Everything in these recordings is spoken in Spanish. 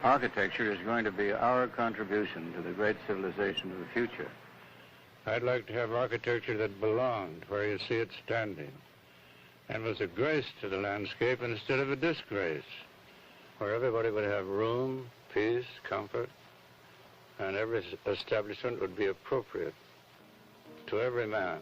Architecture is going to be our contribution to the great civilization of the future. I'd like to have architecture that belonged where you see it standing and was a grace to the landscape instead of a disgrace, where everybody would have room, peace, comfort, and every establishment would be appropriate to every man.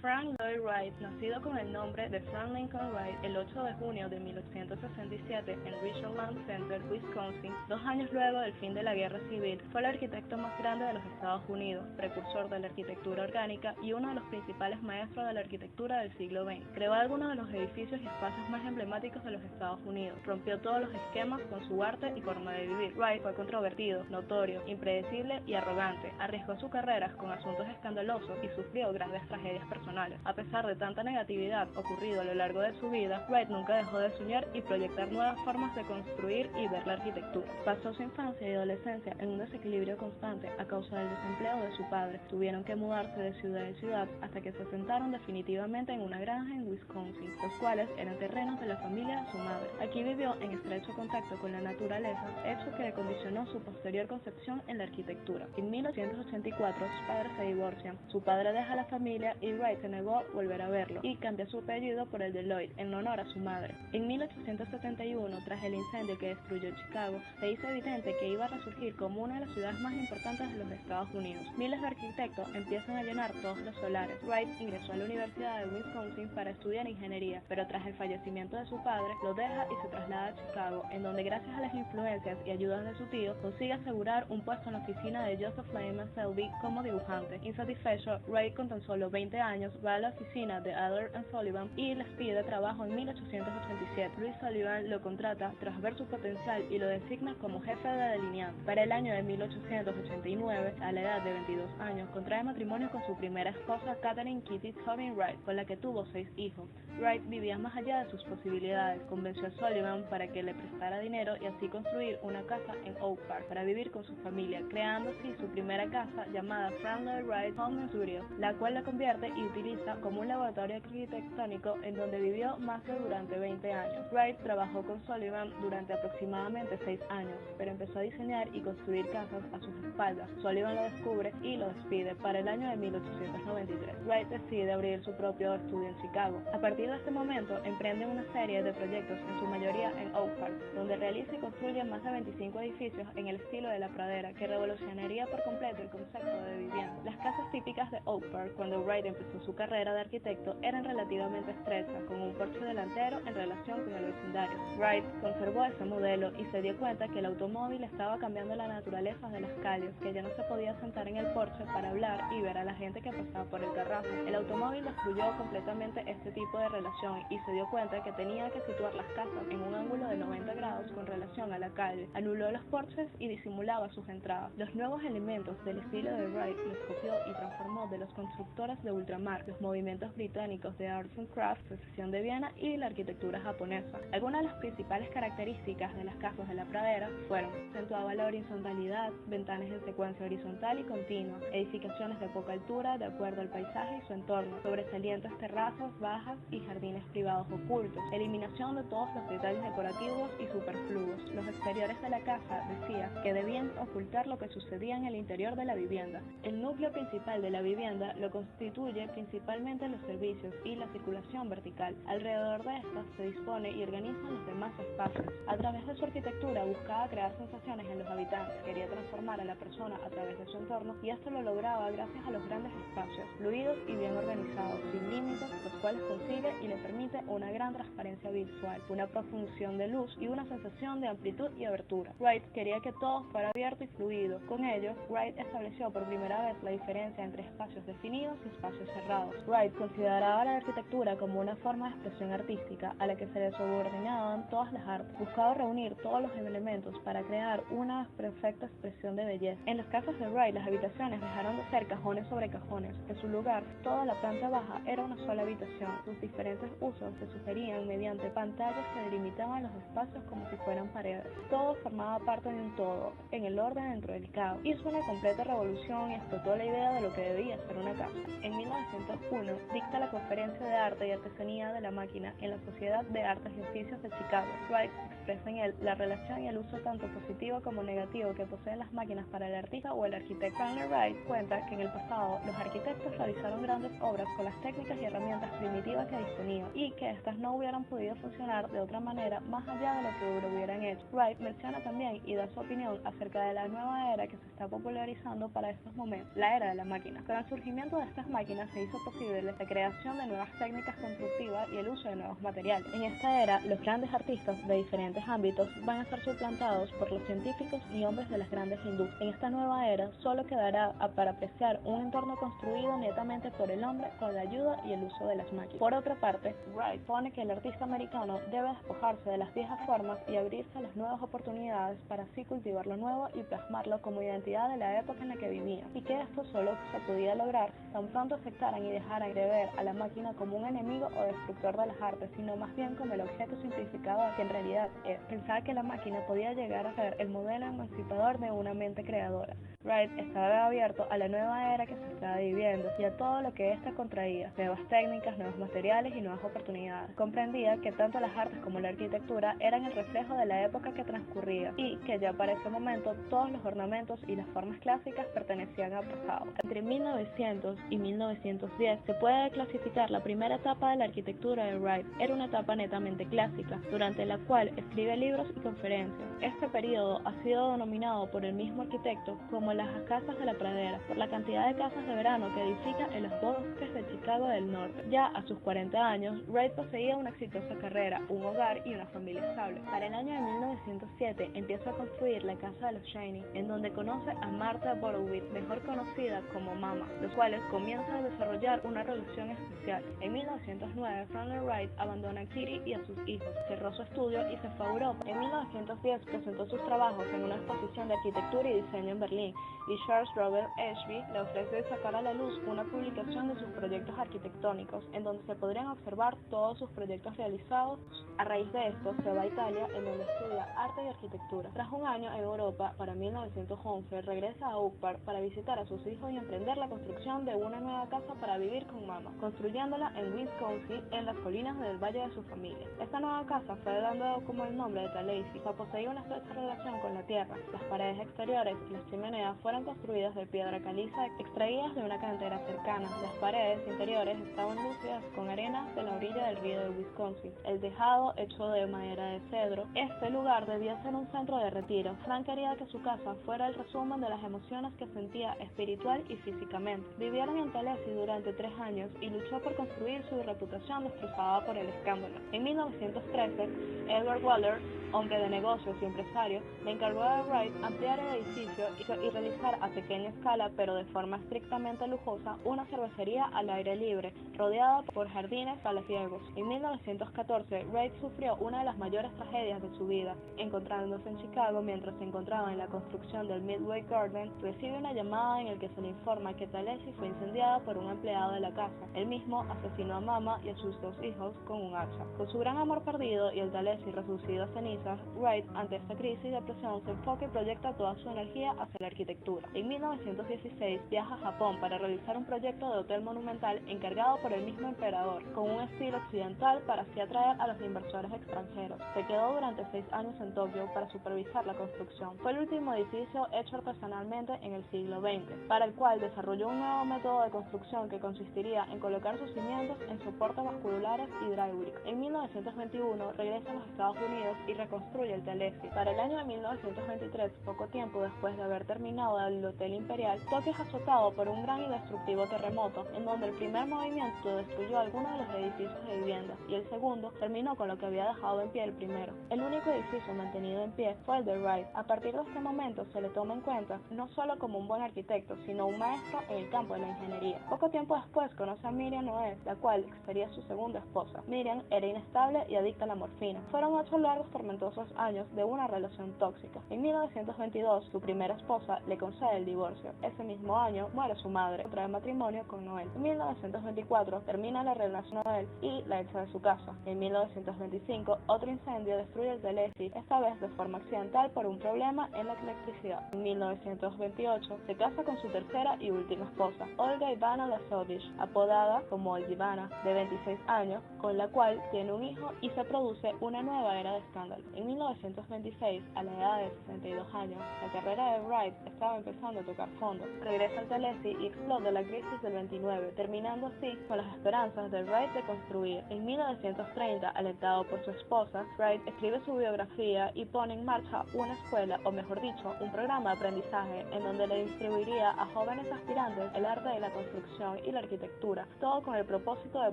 Frank Lloyd Wright, nacido con el nombre de Frank Lincoln Wright el 8 de junio de 1867 en Richland Center, Wisconsin, 2 años luego del fin de la Guerra Civil, fue el arquitecto más grande de los Estados Unidos, precursor de la arquitectura orgánica y uno de los principales maestros de la arquitectura del siglo XX. Creó algunos de los edificios y espacios más emblemáticos de los Estados Unidos, rompió todos los esquemas con su arte y forma de vivir. Wright fue controvertido, notorio, impredecible y arrogante, arriesgó su carrera con asuntos escandalosos y sufrió grandes tragedias personales. A pesar de tanta negatividad ocurrido a lo largo de su vida, Wright nunca dejó de soñar y proyectar nuevas formas de construir y ver la arquitectura. Pasó su infancia y adolescencia en un desequilibrio constante a causa del desempleo de su padre. Tuvieron que mudarse de ciudad en ciudad hasta que se asentaron definitivamente en una granja en Wisconsin, los cuales eran terrenos de la familia de su madre. Aquí vivió en estrecho contacto con la naturaleza, hecho que condicionó su posterior concepción en la arquitectura. En 1884 sus padres se divorcian, su padre deja la familia y Wright se negó a volver a verlo y cambia su apellido por el de Lloyd en honor a su madre. En 1871, tras el incendio que destruyó Chicago, se hizo evidente que iba a resurgir como una de las ciudades más importantes de los Estados Unidos. Miles de arquitectos empiezan a llenar todos los solares. Wright ingresó a la Universidad de Wisconsin para estudiar ingeniería, pero tras el fallecimiento de su padre, lo deja y se traslada a Chicago, en donde gracias a las influencias y ayudas de su tío, consigue asegurar un puesto en la oficina de Joseph Lyman Selby como dibujante. Insatisfecho, Wright con tan solo 20 años va a la oficina de Adler & Sullivan y les pide trabajo en 1887. Louis Sullivan lo contrata tras ver su potencial y lo designa como jefe de delineante. Para el año de 1889, a la edad de 22 años, contrae matrimonio con su primera esposa, Catherine Kitty Tobin Wright, con la que tuvo 6 hijos. Wright vivía más allá de sus posibilidades, convenció a Sullivan para que le prestara dinero y así construir una casa en Oak Park para vivir con su familia, creando así su primera casa llamada Frank Lloyd Wright Home Studio, la cual la convierte y utiliza como un laboratorio arquitectónico en donde vivió más que durante 20 años. Wright trabajó con Sullivan durante aproximadamente 6 años, pero empezó a diseñar y construir casas a sus espaldas. Sullivan lo descubre y lo despide. Para el año de 1893, Wright decide abrir su propio estudio en Chicago. A partir de este momento, emprende una serie de proyectos, en su mayoría en Oak Park, donde realiza y construye más de 25 edificios en el estilo de la pradera, que revolucionaría por completo el concepto de vivienda. Las casas típicas de Oak Park, cuando Wright empezó su carrera de arquitecto, eran relativamente estrechas, con un porche delantero en relación con el vecindario. Wright conservó ese modelo y se dio cuenta que el automóvil estaba cambiando la naturaleza de las calles, que ya no se podía sentar en el porche para hablar y ver a la gente que pasaba por el carrazo. El automóvil destruyó completamente este tipo de relación y se dio cuenta que tenía que situar las casas en un ángulo de 90 grados con relación a la calle. Anuló los porches y disimulaba sus entradas. Los nuevos elementos del estilo de Wright los copió y transformó de los constructores de ultramar, los movimientos británicos de Arts and Crafts, Secesión de Viena y la arquitectura japonesa. Algunas de las principales características de las casas de la pradera fueron: acentuaba la horizontalidad, ventanas en secuencia horizontal y continua, edificaciones de poca altura de acuerdo al paisaje y su entorno, sobresalientes terrazas bajas y jardines privados ocultos, eliminación de todos los detalles decorativos y superfluos. Los exteriores de la casa, decía, que debían ocultar lo que sucedía en el interior de la vivienda. El núcleo principal de la vivienda lo constituye principalmente los servicios y la circulación vertical. Alrededor de estas se dispone y organizan los demás espacios. A través de su arquitectura buscaba crear sensaciones en los habitantes, quería transformar a la persona a través de su entorno y esto lo lograba gracias a los grandes espacios, fluidos y bien organizados, sin límites, los cuales consigue y le permite una gran transparencia visual, una profusión de luz y una sensación de amplitud y abertura. Wright quería que todo fuera abierto y fluido. Con ello, Wright estableció por primera vez la diferencia entre espacios definidos y espacios cerrados. Wright consideraba la arquitectura como una forma de expresión artística a la que se le subordinaban todas las artes. Buscaba reunir todos los elementos para crear una perfecta expresión de belleza. En las casas de Wright, las habitaciones dejaron de ser cajones sobre cajones. En su lugar, toda la planta baja era una sola habitación. Sus diferentes usos se sugerían mediante pantallas que delimitaban los espacios como si fueran paredes. Todo formaba parte de un todo, en el orden dentro del caos. Hizo una completa revolución y explotó la idea de lo que debía ser una casa. En 1901 dicta la Conferencia de Arte y Artesanía de la Máquina en la Sociedad de Artes y Oficios de Chicago. Wright expresa en él la relación y el uso tanto positivo como negativo que poseen las máquinas para el artista o el arquitecto. Franklin Wright cuenta que en el pasado los arquitectos realizaron grandes obras con las técnicas y herramientas primitivas que disponían y que éstas no hubieran podido funcionar de otra manera más allá de lo que lo hubieran hecho. Wright menciona también y da su opinión acerca de la nueva era que se está popularizando para estos momentos, la era de la máquina. Con el surgimiento de estas máquinas se hizo posible la creación de nuevas técnicas constructivas y el uso de nuevos materiales. En esta era, los grandes artistas de diferentes ámbitos van a ser suplantados por los científicos y hombres de las grandes industrias. En esta nueva era, solo quedará para apreciar un entorno construido netamente por el hombre con la ayuda y el uso de las máquinas. Por otra parte, Wright pone que el artista americano debe despojarse de las viejas formas y abrirse a las nuevas oportunidades para así cultivar lo nuevo y plasmarlo como identidad de la época en la que vivía, y que esto solo se podía lograr tan pronto aceptaran y dejaran de ver a la máquina como un enemigo o destructor de las artes, sino más bien como el objeto simplificador que en realidad es. Pensaba que la máquina podía llegar a ser el modelo emancipador de una mente creadora. Wright estaba abierto a la nueva era que se estaba viviendo y a todo lo que ésta contraía, nuevas técnicas, nuevos materiales y nuevas oportunidades. Comprendía que tanto las artes como la arquitectura eran el reflejo de la época que transcurría y que ya para ese momento todos los ornamentos y las formas clásicas pertenecían al pasado. Entre 1900 y 1910 se puede clasificar la primera etapa de la arquitectura de Wright. Era una etapa netamente clásica, durante la cual escribe libros y conferencias. Este periodo ha sido denominado por el mismo arquitecto como las casas de la pradera, por la cantidad de casas de verano que edifica en los bosques de Chicago del Norte. Ya a sus 40 años, Wright poseía una exitosa carrera, un hogar y una familia estable. Para el año de 1907 empieza a construir la casa de los Cheney, en donde conoce a Martha Borowitz, mejor conocida como Mama, los cuales comienzan a desarrollar una relación especial. En 1909, Franklin Wright abandona a Kitty y a sus hijos, cerró su estudio y se fue a Europa. En 1910 presentó sus trabajos en una exposición de arquitectura y diseño en Berlín, y Charles Robert Ashby le ofrece sacar a la luz una publicación de sus proyectos arquitectónicos, en donde se podrían observar todos sus proyectos realizados. A raíz de esto, se va a Italia, en donde estudia arte y arquitectura. Tras un año en Europa, para 1911, regresa a Oak Park para visitar a sus hijos y emprender la construcción de una nueva casa para vivir con Mama, construyéndola en Wisconsin, en las colinas del valle de su familia. Esta nueva casa fue dando como el nombre de Tallahassee, poseía una estrecha relación con la tierra. Las paredes exteriores y las chimeneas fueron construidas de piedra caliza extraídas de una cantera cercana. Las paredes interiores estaban lucidas con arena de la orilla del río de Wisconsin. El tejado hecho de madera de cedro. Este lugar debía ser un centro de retiro. Frank quería que su casa fuera el resumen de las emociones que sentía espiritual y físicamente. Vivieron en Tallahassee durante 3 años y luchó por construir su reputación destrozada por el escándalo. En 1913, Edward Waller, hombre de negocios y empresario, le encargó a Wright ampliar el edificio y realizar a pequeña escala, pero de forma estrictamente lujosa, una cervecería al aire libre, rodeada por jardines palaciegos. En 1914, Wright sufrió una de las mayores tragedias de su vida. Encontrándose en Chicago mientras se encontraba en la construcción del Midway Garden, recibe una llamada en la que se le informa que Tallahassee fue incendiada por un empleado de la casa. Él mismo asesinó a Mama y a sus 2 hijos con un hacha. Con su gran amor perdido y el Tallahassee reducido a cenizas, Wright, ante esta crisis de presión, se enfoca y proyecta toda su energía hacia la arquitectura. En 1916 viaja a Japón para realizar un proyecto de hotel monumental encargado por el mismo emperador, con un estilo occidental para así atraer a los inversores extranjeros. Se quedó durante 6 años en Tokio para supervisar la construcción. Fue el último edificio hecho artesanalmente en el siglo XX, para el cual desarrolló un nuevo método de construcción que consistiría en colocar sus cimientos en soportes basculares hidráulicos. En 1921 regresa a los Estados Unidos y reconstruye el Tallahassee. Para el año de 1923, poco tiempo después de haber terminado el Hotel Imperial, Tokio es azotado por un gran y destructivo terremoto, en donde el primer movimiento destruyó algunos de los edificios de vivienda y el segundo terminó con lo que había dejado en pie el primero. El único edificio mantenido en pie fue el de Wright. A partir de este momento se le toma en cuenta no solo como un buen arquitecto, sino un maestro en el campo de la ingeniería. Poco tiempo después conoce a Miriam Noé, la cual sería su segunda esposa. Miriam era inestable y adicta a la morfina. Fueron 8 largos tormentos tormentosos años de una relación tóxica. En 1922, su primera esposa le concede el divorcio. Ese mismo año muere su madre, contrae matrimonio con Noel. En 1924 termina la relación con Noel y la echa de su casa. En 1925, otro incendio destruye el Telesi, esta vez de forma accidental por un problema en la electricidad. En 1928 se casa con su tercera y última esposa, Olga Ivana Lazovich, apodada como Olga Ivana, de 26 años, con la cual tiene un hijo y se produce una nueva era de escándalo. En 1926, a la edad de 62 años, la carrera de Wright estaba empezando a tocar fondo. Regresa al Telesi y explota la crisis del 29, terminando así con las esperanzas de Wright de construir. En 1930, alentado por su esposa, Wright escribe su biografía y pone en marcha una escuela, o mejor dicho, un programa de aprendizaje en donde le distribuiría a jóvenes aspirantes el arte de la construcción y la arquitectura, todo con el propósito de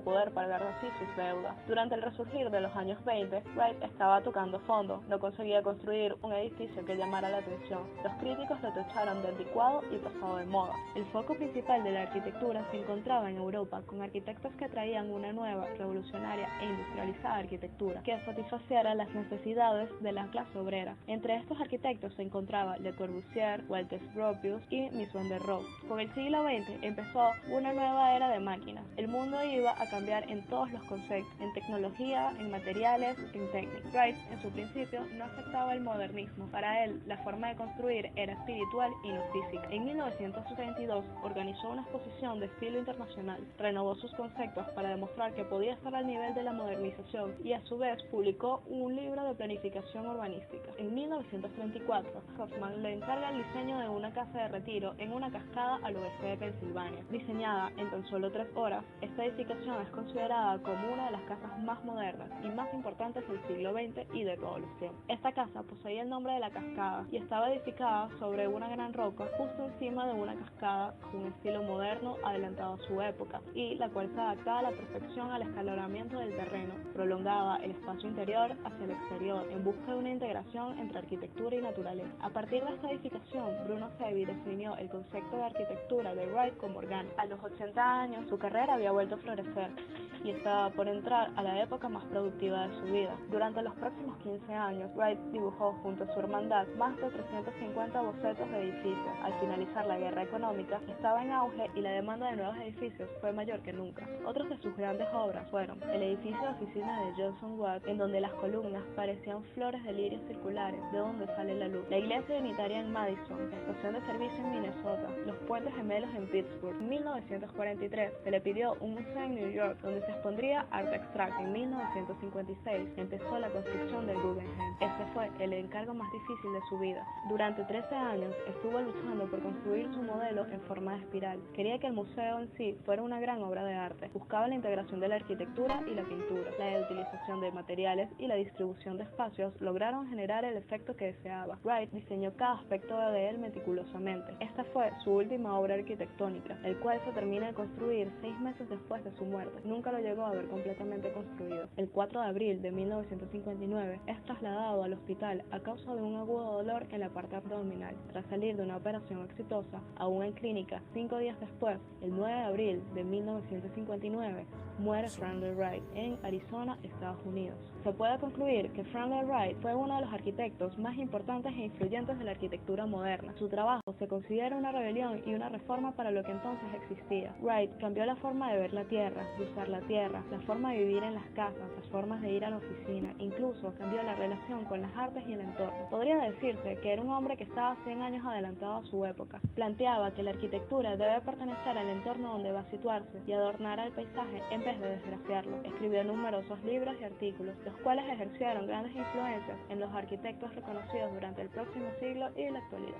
poder pagar así sus deudas. Durante el resurgir de los años 20, Wright estaba tocando fondo, no conseguía construir un edificio que llamara la atención. Los críticos lo tacharon de anticuado y pasado de moda. El foco principal de la arquitectura se encontraba en Europa, con arquitectos que traían una nueva, revolucionaria e industrializada arquitectura que satisfaciera las necesidades de la clase obrera. Entre estos arquitectos se encontraba Le Corbusier, Walter Gropius y Mies van der Rohe. Con el siglo XX empezó una nueva era de máquinas. El mundo iba a cambiar en todos los conceptos, en tecnología, en materiales, en técnica. Wright, en su principio, no aceptaba el modernismo. Para él, la forma de construir era espiritual y no física. En 1932 organizó una exposición de estilo internacional, renovó sus conceptos para demostrar que podía estar al nivel de la modernización y a su vez publicó un libro de planificación urbanística. En 1934, Hoffman le encarga el diseño de una casa de retiro en una cascada al oeste de Pensilvania. Diseñada en tan solo 3 horas, esta edificación es considerada como una de las casas más modernas y más importantes del siglo XX y de todos los tiempos. Esta casa poseía el nombre de la cascada y estaba edificada sobre una gran roca justo encima de una cascada con un estilo moderno adelantado a su época y la cual se adaptaba a la perfección al escalonamiento del terreno, prolongaba el espacio interior hacia el exterior en busca de una integración entre arquitectura y naturaleza. A partir de esta edificación, Bruno Sevi definió el concepto de arquitectura de Wright como orgánica. A los 80 años, su carrera había vuelto a florecer y estaba por entrar a la época más productiva de su vida. Durante los próximos 15 años, Wright dibujó junto a su hermandad más de 350 bocetos de edificios. Al finalizar la guerra económica, estaba en auge y la demanda de nuevos edificios fue mayor que nunca. Otros de sus grandes obras fueron el edificio de oficinas de Johnson Watt, en donde las columnas parecían flores de lirios circulares, de donde sale la luz; la iglesia unitaria en Madison, la estación de servicio en Minnesota, los puentes gemelos en Pittsburgh. En 1943 se le pidió un museo en New York donde se expondría arte abstracto. En 1956 empezó la construcción del Guggenheim. Este fue el encargo más difícil de su vida. Durante 13 años estuvo luchando por construir su modelo en forma de espiral. Quería que el museo en sí fuera una gran obra de arte. Buscaba la integración de la arquitectura y la pintura. La utilización de materiales y la distribución de espacios lograron generar el efecto que deseaba. Wright diseñó cada aspecto de él meticulosamente. Esta fue su última obra arquitectónica, el cual se termina de construir 6 meses después de su muerte. Nunca lo llegó a ver completamente construido. El 4 de abril de 1959 es trasladado al hospital a causa de un agudo dolor en la parte abdominal. Tras salir de una operación exitosa, aún en clínica, 5 días después, el 9 de abril de 1959, muere Frank Lloyd Wright en Arizona, Estados Unidos. Se puede concluir que Frank Lloyd Wright fue uno de los arquitectos más importantes e influyentes de la arquitectura moderna. Su trabajo se considera una rebelión y una reforma para lo que entonces existía. Wright cambió la forma de ver la tierra, de usar la tierra, la forma de vivir en las casas, las formas de ir a la oficina, incluso cambió la relación con las artes y el entorno. Podría decirse que era un hombre que estaba 100 años adelantado a su época. Planteaba que la arquitectura debe pertenecer al entorno donde va a situarse y adornar al paisaje en vez de desgraciarlo. Escribió numerosos libros y artículos, los cuales ejercieron grandes influencias en los arquitectos reconocidos durante el próximo siglo y la actualidad.